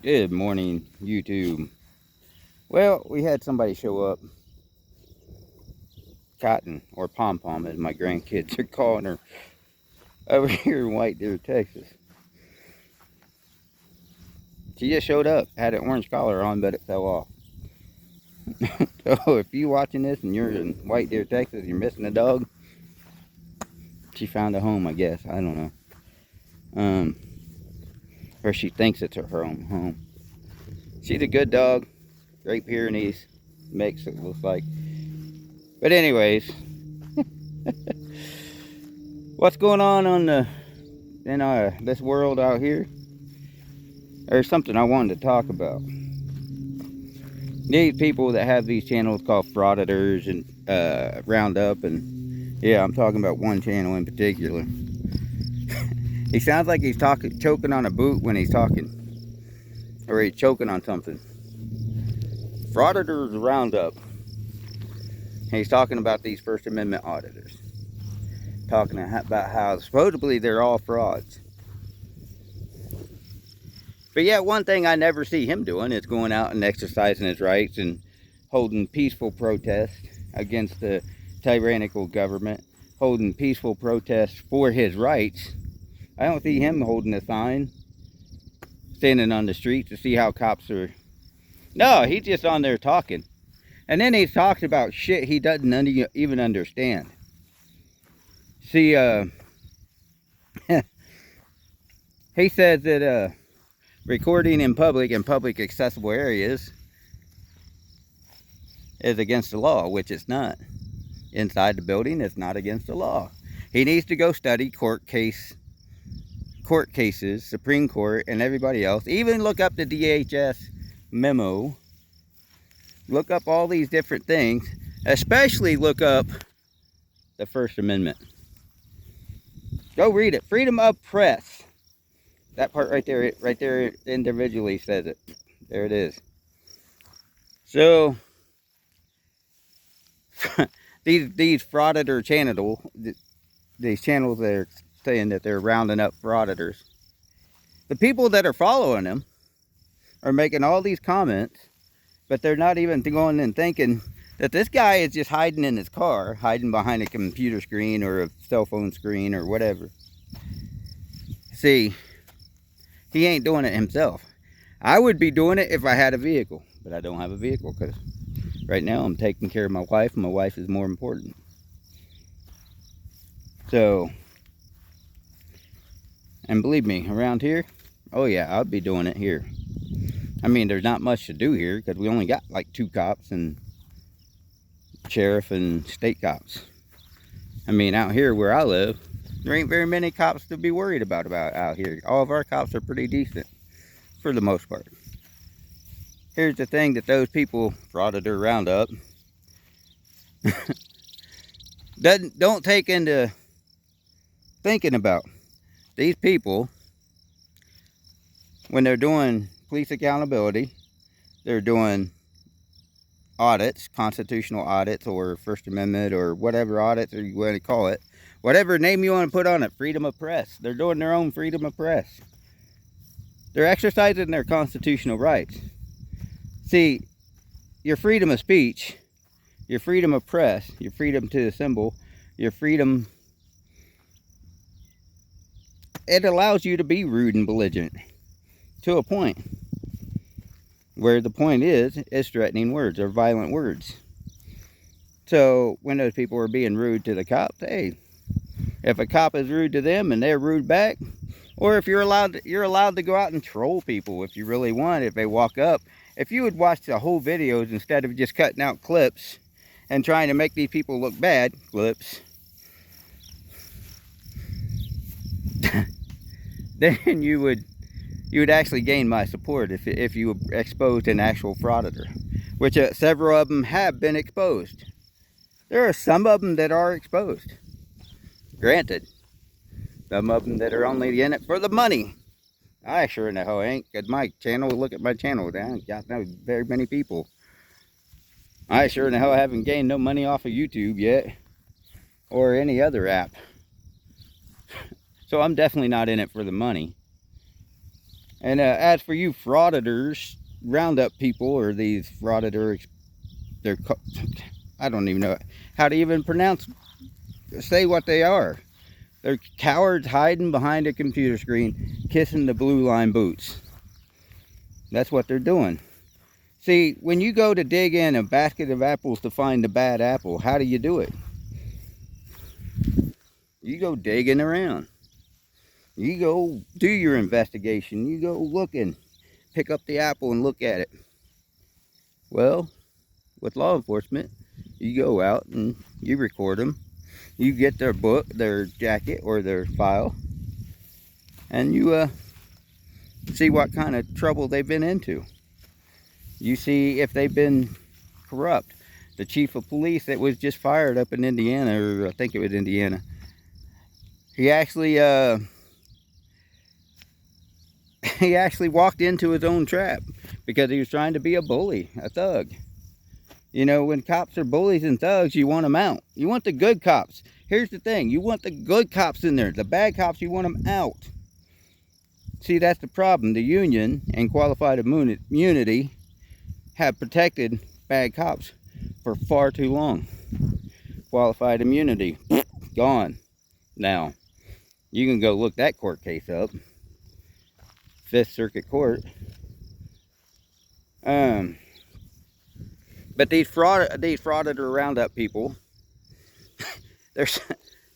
Good morning, YouTube. Well, we had somebody show up. Cotton, or Pom Pom, as my grandkids are calling her, over here in White Deer, Texas. She just showed up, had an orange collar on, but it fell off. So if you're watching this and you're in White Deer, Texas, you're missing a dog, she found a home, I guess. I don't know. Or she thinks it's her own home. She's a good dog. Great Pyrenees mix, it looks like. But anyways, what's going on in this world out here? There's something I wanted to talk about. These people that have these channels called frauditors and roundup, and yeah, I'm talking about one channel in particular. He sounds like he's choking on a boot when he's talking, or he's choking on something. Frauditors roundup. He's talking about these First Amendment auditors, talking about how supposedly they're all frauds. But yeah, one thing I never see him doing is going out and exercising his rights and holding peaceful protests against the tyrannical government, holding peaceful protests for his rights. I don't see him holding a sign, standing on the street to see how cops are. No, he's just on there talking. And then he talks about shit he doesn't even understand. See, he says that recording in public accessible areas is against the law, which it's not. Inside the building, it's not against the law. He needs to go study court cases, Supreme Court, and everybody else. Even look up the DHS memo. Look up all these different things. Especially look up the First Amendment. Go read it. Freedom of press. That part right there individually says it. There it is. So these frauditor channels, these channels that are saying that they're rounding up frauditors. The people that are following them are making all these comments, but they're not even going and thinking that this guy is just hiding in his car, hiding behind a computer screen or a cell phone screen or whatever. See, he ain't doing it himself. I would be doing it if I had a vehicle, but I don't have a vehicle because right now I'm taking care of my wife, and my wife is more important. So, and believe me, around here, oh yeah, I'll be doing it here. I mean, there's not much to do here because we only got like 2 cops and sheriff and state cops. I mean, out here where I live, there ain't very many cops to be worried about out here. All of our cops are pretty decent for the most part. Here's the thing that those people, frauditor roundup, don't take into thinking about. These people, when they're doing police accountability, they're doing audits, constitutional audits, or First Amendment, or whatever audits or you want to call it, whatever name you want to put on it, freedom of press. They're doing their own freedom of press. They're exercising their constitutional rights. See, your freedom of speech, your freedom of press, your freedom to assemble, your freedom, it allows you to be rude and belligerent to a point. Where the point is threatening words or violent words. So when those people are being rude to the cops, hey, if a cop is rude to them and they're rude back, or if you're allowed to go out and troll people if you really want, if they walk up. If you would watch the whole videos instead of just cutting out clips and trying to make these people look bad, clips, then you would actually gain my support if you exposed an actual frauditor, which several of them have been exposed. There are some of them that are exposed. Granted, some of them that are only in it for the money. I sure in the hell ain't, because my channel, look at my channel, I ain't got no very many people. I sure in the hell haven't gained no money off of YouTube yet, or any other app. So I'm definitely not in it for the money. And as for you frauditors, roundup people, or these frauditors, they're, I don't even know how to even say what they are. They're cowards hiding behind a computer screen, kissing the blue line boots. That's what they're doing. See, when you go to dig in a basket of apples to find the bad apple, how do you do it? You go digging around. You go do your investigation. You go looking, pick up the apple and look at it. Well, with law enforcement, you go out and you record them. You get their book, their jacket, or their file, and you see what kind of trouble they've been into. You see if they've been corrupt. The chief of police that was just fired up in Indiana, or I think it was Indiana, he actually he actually walked into his own trap because he was trying to be a bully, a thug. You know, when cops are bullies and thugs, you want them out. You want the good cops. Here's the thing. You want the good cops in there. The bad cops, you want them out. See, that's the problem. The union and qualified immunity have protected bad cops for far too long. Qualified immunity, gone. Now, you can go look that court case up. 5th Circuit Court. But these frauditor roundup people,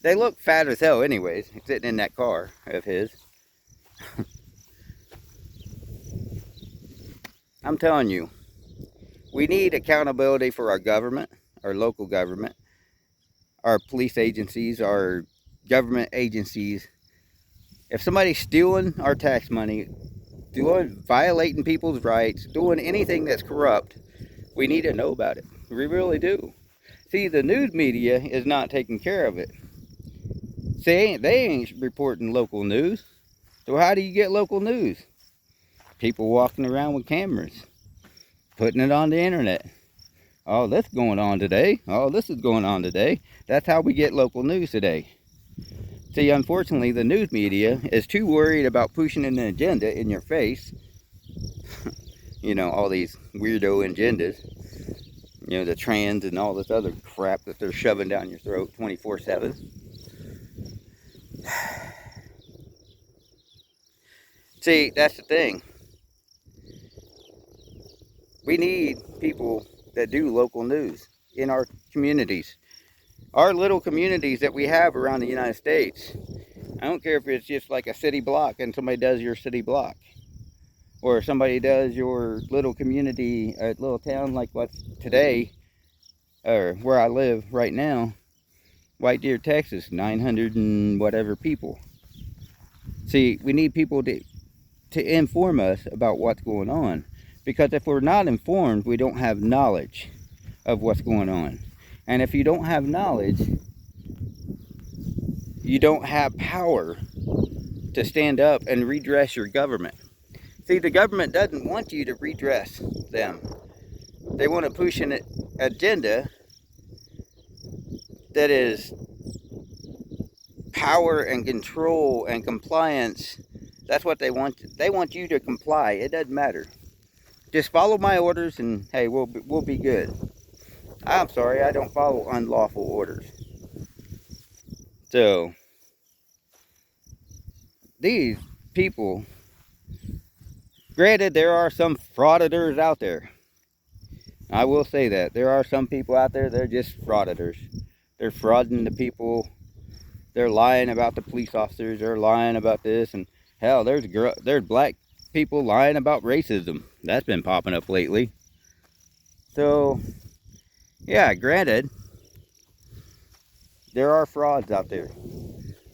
they look fat as hell anyways, sitting in that car of his. I'm telling you, we need accountability for our government, our local government, our police agencies, our government agencies. If somebody's stealing our tax money, violating people's rights, doing anything that's corrupt, we need to know about it. We really do. See, the news media is not taking care of it. See, they ain't reporting local news. So how do you get local news? People walking around with cameras, putting it on the internet. Oh, this is going on today. Oh, this is going on today. That's how we get local news today. See, unfortunately, the news media is too worried about pushing an agenda in your face. You know, all these weirdo agendas. You know, the trans and all this other crap that they're shoving down your throat 24/7. See, that's the thing. We need people that do local news in our communities. Our little communities that we have around the United States. I don't care if it's just like a city block and somebody does your city block. Or somebody does your little community, a little town like what's today, or where I live right now, White Deer, Texas, 900 and whatever people. See, we need people to inform us about what's going on. Because if we're not informed, we don't have knowledge of what's going on. And if you don't have knowledge, you don't have power to stand up and redress your government. See, the government doesn't want you to redress them. They want to push an agenda that is power and control and compliance. That's what they want. They want you to comply. It doesn't matter. Just follow my orders and hey, we'll be good. I'm sorry, I don't follow unlawful orders. So, these people, granted, there are some frauditors out there. I will say that. There are some people out there, they're just frauditors. They're frauding the people. They're lying about the police officers. They're lying about this. And hell, there's black people lying about racism. That's been popping up lately. So, yeah, granted, there are frauds out there.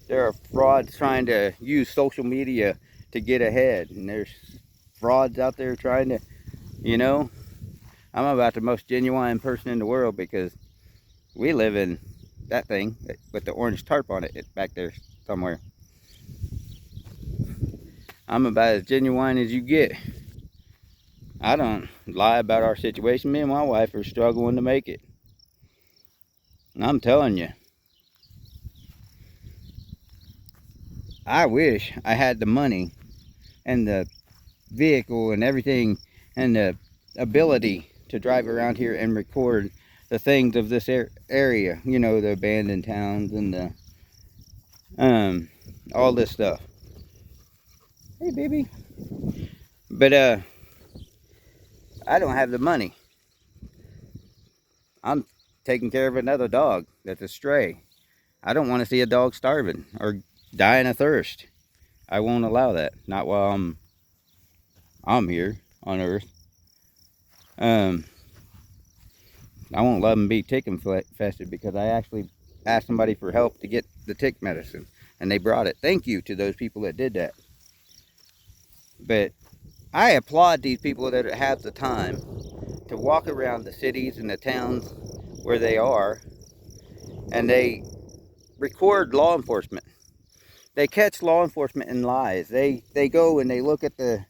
There are frauds trying to use social media to get ahead. And there's frauds out there trying to, you know, I'm about the most genuine person in the world because we live in that thing with the orange tarp on it. It's back there somewhere. I'm about as genuine as you get. I don't lie about our situation. Me and my wife are struggling to make it. And I'm telling you, I wish I had the money and the vehicle and everything, and the ability to drive around here and record the things of this area, you know, the abandoned towns and the all this stuff. Hey baby. But I don't have the money. I'm taking care of another dog that's a stray. I don't want to see a dog starving or dying of thirst. I won't allow that. Not while I'm here on Earth. I won't let them be tick infested, because I actually asked somebody for help to get the tick medicine, and they brought it. Thank you to those people that did that. But I applaud these people that have the time to walk around the cities and the towns where they are, and they record law enforcement. They catch law enforcement in lies. They go and they look at the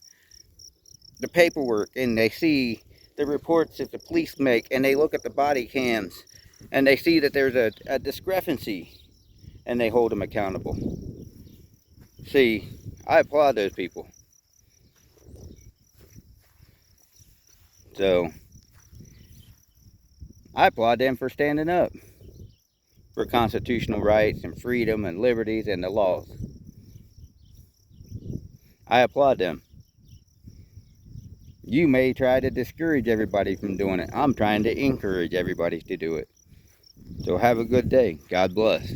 paperwork, and they see the reports that the police make, and they look at the body cams, and they see that there's a discrepancy, and they hold them accountable. See, I applaud those people. So I applaud them for standing up for constitutional rights and freedom and liberties and the laws. I applaud them. You may try to discourage everybody from doing it. I'm trying to encourage everybody to do it. So have a good day. God bless.